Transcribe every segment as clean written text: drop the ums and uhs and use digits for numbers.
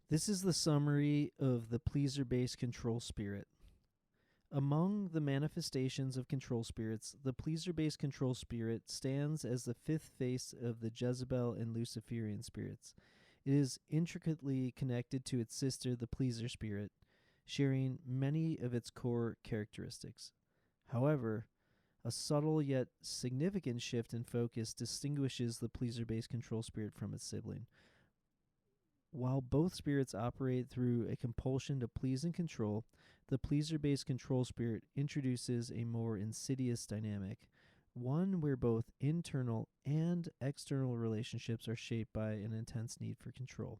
This is the summary of the pleaser-based control spirit. Among the manifestations of control spirits, the pleaser-based control spirit stands as the fifth face of the Jezebel and Luciferian spirits. It is intricately connected to its sister, the pleaser spirit, sharing many of its core characteristics. However, a subtle yet significant shift in focus distinguishes the pleaser-based control spirit from its sibling. While both spirits operate through a compulsion to please and control, the pleaser-based control spirit introduces a more insidious dynamic, one where both internal and external relationships are shaped by an intense need for control.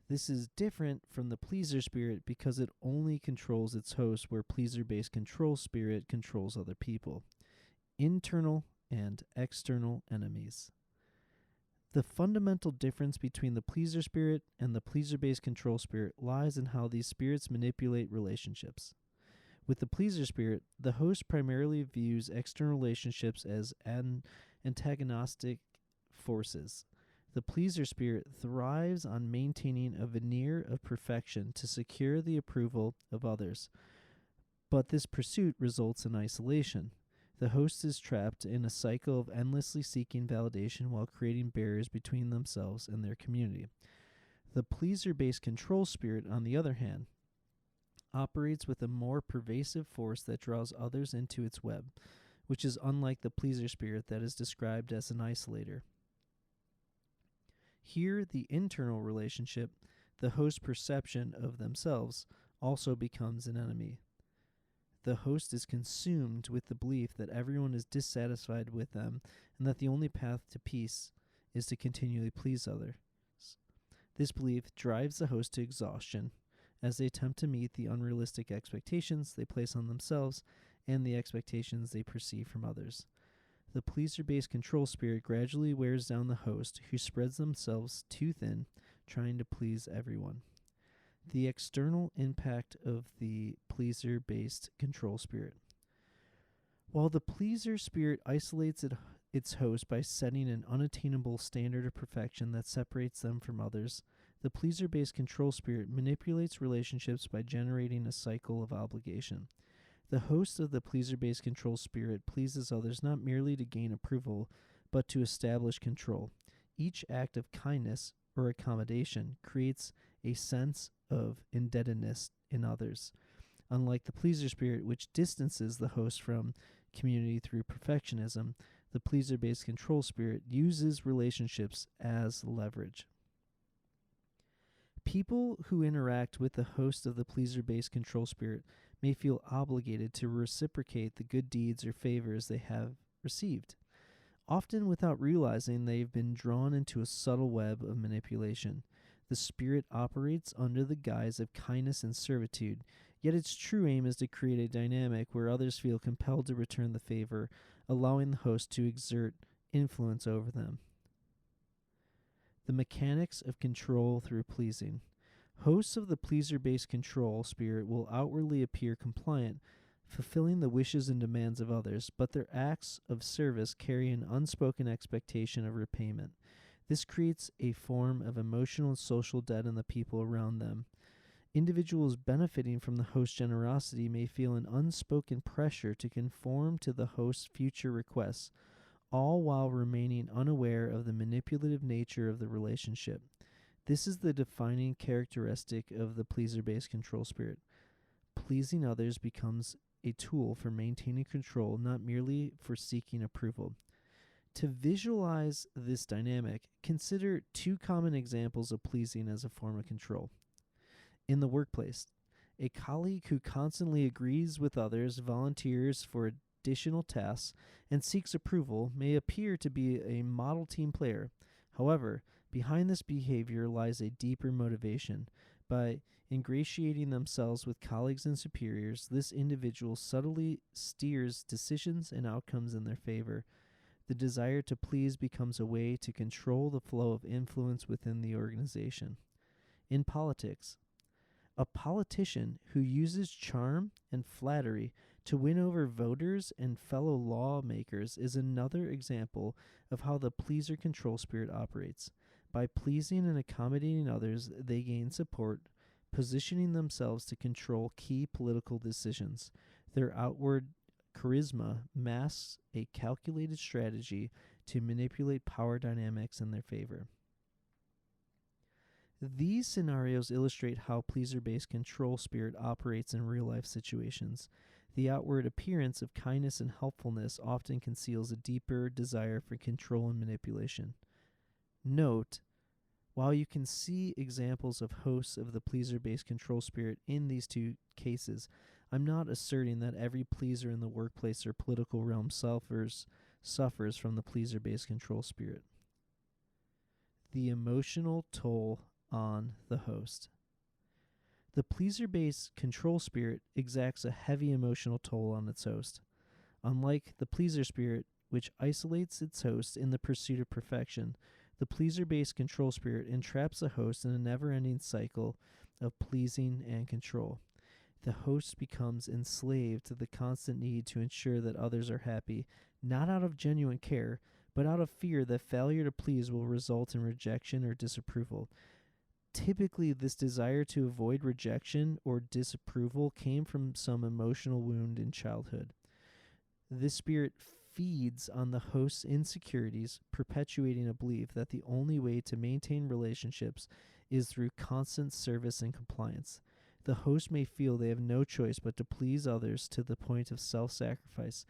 This is different from the pleaser spirit because it only controls its host, where pleaser-based control spirit controls other people. Internal and external enemies. The fundamental difference between the pleaser spirit and the pleaser-based control spirit lies in how these spirits manipulate relationships. With the pleaser spirit, the host primarily views external relationships as antagonistic forces. The pleaser spirit thrives on maintaining a veneer of perfection to secure the approval of others, but this pursuit results in isolation. The host is trapped in a cycle of endlessly seeking validation while creating barriers between themselves and their community. The pleaser-based control spirit, on the other hand, operates with a more pervasive force that draws others into its web, which is unlike the pleaser spirit that is described as an isolator. Here, the internal relationship, the host's perception of themselves, also becomes an enemy. The host is consumed with the belief that everyone is dissatisfied with them and that the only path to peace is to continually please others. This belief drives the host to exhaustion as they attempt to meet the unrealistic expectations they place on themselves and the expectations they perceive from others. The pleaser-based control spirit gradually wears down the host, who spreads themselves too thin, trying to please everyone. The external impact of the pleaser-based control spirit. While the pleaser spirit isolates its host by setting an unattainable standard of perfection that separates them from others, the pleaser-based control spirit manipulates relationships by generating a cycle of obligation. The host of the pleaser-based control spirit pleases others not merely to gain approval, but to establish control. Each act of kindness or accommodation creates a sense of indebtedness in others. Unlike the pleaser spirit, which distances the host from community through perfectionism, the pleaser-based control spirit uses relationships as leverage. People who interact with the host of the pleaser-based control spirit may feel obligated to reciprocate the good deeds or favors they have received, often without realizing they've been drawn into a subtle web of manipulation. The spirit operates under the guise of kindness and servitude, yet its true aim is to create a dynamic where others feel compelled to return the favor, allowing the host to exert influence over them. The mechanics of control through pleasing. Hosts of the pleaser-based control spirit will outwardly appear compliant, fulfilling the wishes and demands of others, but their acts of service carry an unspoken expectation of repayment. This creates a form of emotional and social debt in the people around them. Individuals benefiting from the host's generosity may feel an unspoken pressure to conform to the host's future requests, all while remaining unaware of the manipulative nature of the relationship. This is the defining characteristic of the pleaser-based control spirit. Pleasing others becomes a tool for maintaining control, not merely for seeking approval. To visualize this dynamic, consider two common examples of pleasing as a form of control. In the workplace, a colleague who constantly agrees with others, volunteers for additional tasks, and seeks approval may appear to be a model team player. However, behind this behavior lies a deeper motivation. By ingratiating themselves with colleagues and superiors, this individual subtly steers decisions and outcomes in their favor. The desire to please becomes a way to control the flow of influence within the organization. In politics, a politician who uses charm and flattery to win over voters and fellow lawmakers is another example of how the pleaser control spirit operates. By pleasing and accommodating others, they gain support, positioning themselves to control key political decisions. Their outward charisma masks a calculated strategy to manipulate power dynamics in their favor. These scenarios illustrate how pleaser-based control spirit operates in real-life situations. The outward appearance of kindness and helpfulness often conceals a deeper desire for control and manipulation. Note, while you can see examples of hosts of the pleaser-based control spirit in these two cases, I'm not asserting that every pleaser in the workplace or political realm suffers from the pleaser-based control spirit. The emotional toll on the host. The pleaser-based control spirit exacts a heavy emotional toll on its host. Unlike the pleaser spirit, which isolates its host in the pursuit of perfection, the pleaser-based control spirit entraps the host in a never-ending cycle of pleasing and control. The host becomes enslaved to the constant need to ensure that others are happy, not out of genuine care, but out of fear that failure to please will result in rejection or disapproval. Typically, this desire to avoid rejection or disapproval came from some emotional wound in childhood. This spirit feeds on the host's insecurities, perpetuating a belief that the only way to maintain relationships is through constant service and compliance. The host may feel they have no choice but to please others to the point of self-sacrifice,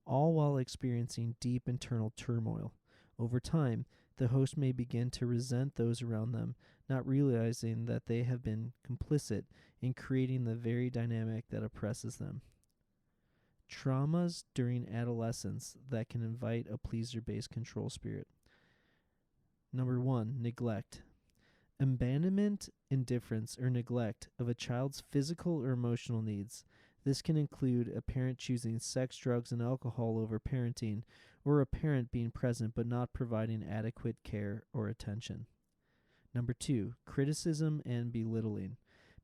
all while experiencing deep internal turmoil. Over time, the host may begin to resent those around them, not realizing that they have been complicit in creating the very dynamic that oppresses them. Traumas during adolescence that can invite a pleaser-based control spirit. Number 1, neglect. Abandonment, indifference, or neglect of a child's physical or emotional needs. This can include a parent choosing sex, drugs, and alcohol over parenting, or a parent being present but not providing adequate care or attention. Number 2, criticism and belittling.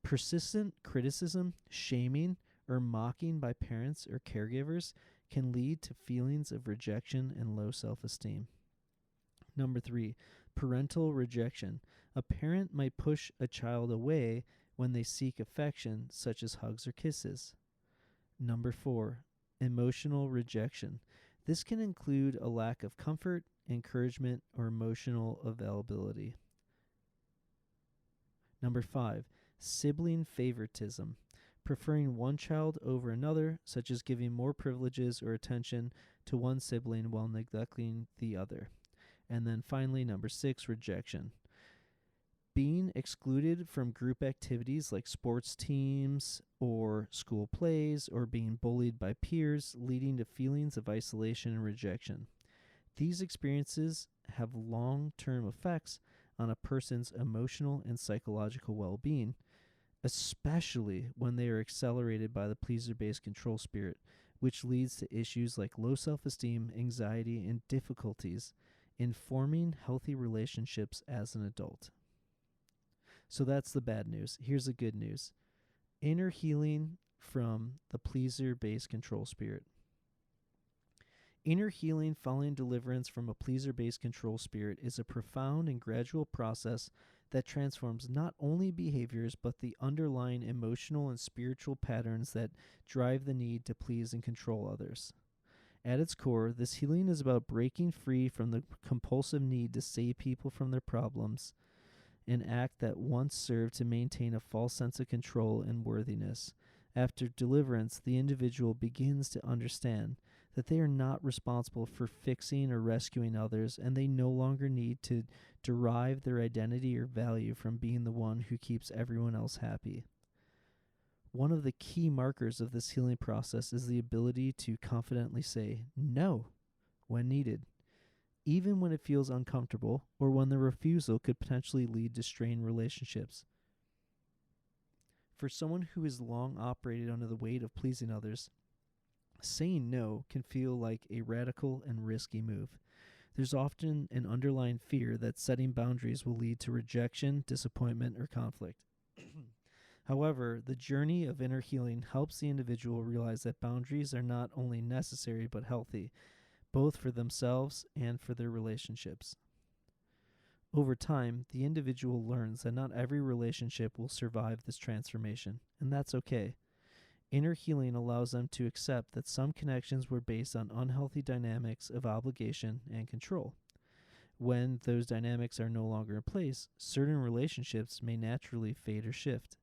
Persistent criticism, shaming, or mocking by parents or caregivers can lead to feelings of rejection and low self-esteem. Number 3, parental rejection. A parent might push a child away when they seek affection, such as hugs or kisses. Number 4, emotional rejection. This can include a lack of comfort, encouragement, or emotional availability. Number 5, sibling favoritism. Preferring one child over another, such as giving more privileges or attention to one sibling while neglecting the other. And then finally, number 6, rejection. Being excluded from group activities like sports teams or school plays, or being bullied by peers, leading to feelings of isolation and rejection. These experiences have long-term effects on a person's emotional and psychological well-being, especially when they are accelerated by the pleaser-based control spirit, which leads to issues like low self-esteem, anxiety, and difficulties in forming healthy relationships as an adult. So that's the bad news. Here's the good news. Inner healing from the pleaser-based control spirit. Inner healing following deliverance from a pleaser-based control spirit is a profound and gradual process that transforms not only behaviors but the underlying emotional and spiritual patterns that drive the need to please and control others. At its core, this healing is about breaking free from the compulsive need to save people from their problems, an act that once served to maintain a false sense of control and worthiness. After deliverance, the individual begins to understand that they are not responsible for fixing or rescuing others, and they no longer need to derive their identity or value from being the one who keeps everyone else happy. One of the key markers of this healing process is the ability to confidently say no when needed, even when it feels uncomfortable or when the refusal could potentially lead to strained relationships. For someone who has long operated under the weight of pleasing others, saying no can feel like a radical and risky move. There's often an underlying fear that setting boundaries will lead to rejection, disappointment, or conflict. However, the journey of inner healing helps the individual realize that boundaries are not only necessary but healthy, both for themselves and for their relationships. Over time, the individual learns that not every relationship will survive this transformation, and that's okay. Inner healing allows them to accept that some connections were based on unhealthy dynamics of obligation and control. When those dynamics are no longer in place, certain relationships may naturally fade or shift.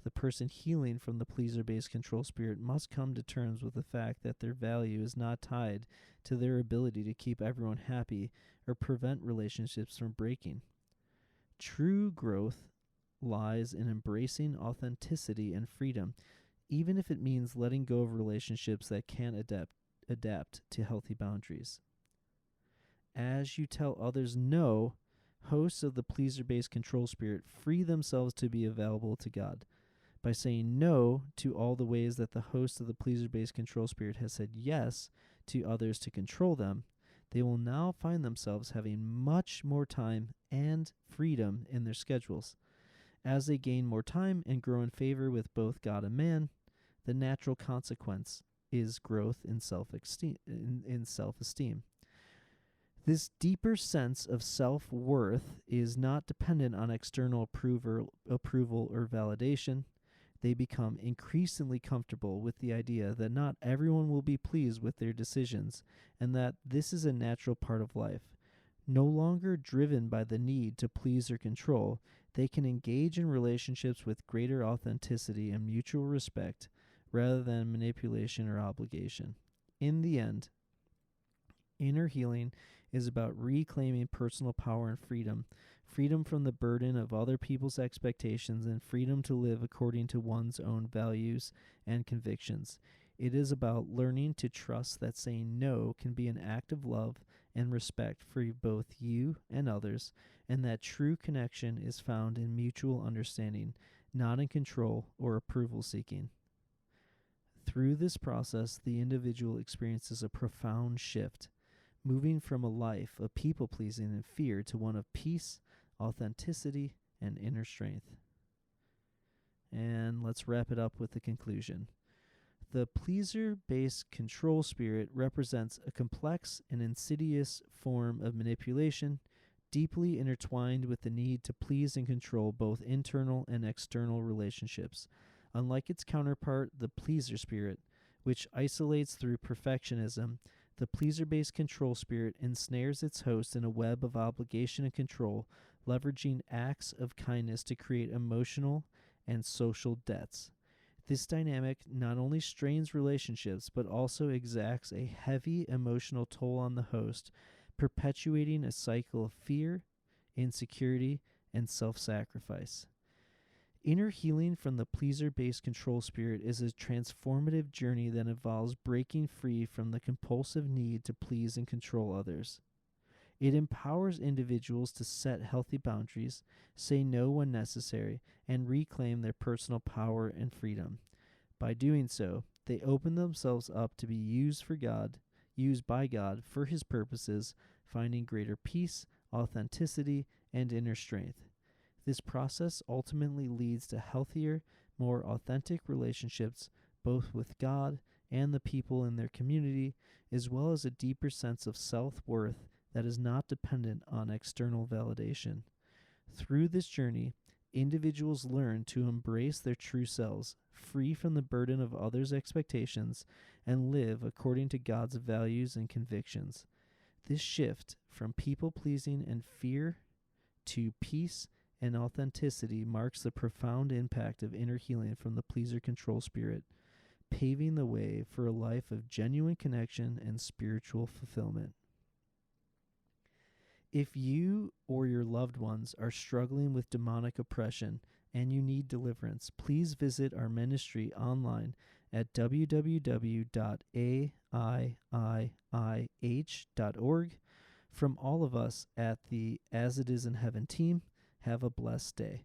The person healing from the pleaser based control spirit must come to terms with the fact that their value is not tied to their ability to keep everyone happy or prevent relationships from breaking. True growth lies in embracing authenticity and freedom, even if it means letting go of relationships that can't adapt to healthy boundaries. As you tell others no, hosts of the pleaser based control spirit free themselves to be available to God. By saying no to all the ways that the host of the pleaser based control spirit has said yes to others to control them, they will now find themselves having much more time and freedom in their schedules. As they gain more time and grow in favor with both God and man, the natural consequence is growth in self-esteem. This deeper sense of self-worth is not dependent on external approval or validation. They become increasingly comfortable with the idea that not everyone will be pleased with their decisions and that this is a natural part of life. No longer driven by the need to please or control, they can engage in relationships with greater authenticity and mutual respect rather than manipulation or obligation. In the end, inner healing is about reclaiming personal power and freedom from the burden of other people's expectations, and freedom to live according to one's own values and convictions. It is about learning to trust that saying no can be an act of love and respect for both you and others, and that true connection is found in mutual understanding, not in control or approval seeking. Through this process, the individual experiences a profound shift, moving from a life of people-pleasing and fear to one of peace, authenticity, and inner strength. And let's wrap it up with the conclusion. The pleaser-based control spirit represents a complex and insidious form of manipulation, deeply intertwined with the need to please and control both internal and external relationships. Unlike its counterpart, the pleaser spirit, which isolates through perfectionism, the pleaser-based control spirit ensnares its host in a web of obligation and control, leveraging acts of kindness to create emotional and social debts. This dynamic not only strains relationships, but also exacts a heavy emotional toll on the host, perpetuating a cycle of fear, insecurity, and self-sacrifice. Inner healing from the pleaser-based control spirit is a transformative journey that involves breaking free from the compulsive need to please and control others. It empowers individuals to set healthy boundaries, say no when necessary, and reclaim their personal power and freedom. By doing so, they open themselves up to be used by God for His purposes, finding greater peace, authenticity, and inner strength. This process ultimately leads to healthier, more authentic relationships, both with God and the people in their community, as well as a deeper sense of self-worth that is not dependent on external validation. Through this journey, individuals learn to embrace their true selves, free from the burden of others' expectations, and live according to God's values and convictions. This shift from people-pleasing and fear to peace and authenticity marks the profound impact of inner healing from the pleaser control spirit, paving the way for a life of genuine connection and spiritual fulfillment. If you or your loved ones are struggling with demonic oppression and you need deliverance, please visit our ministry online at www.aiih.org. From all of us at the As It Is in Heaven team, have a blessed day.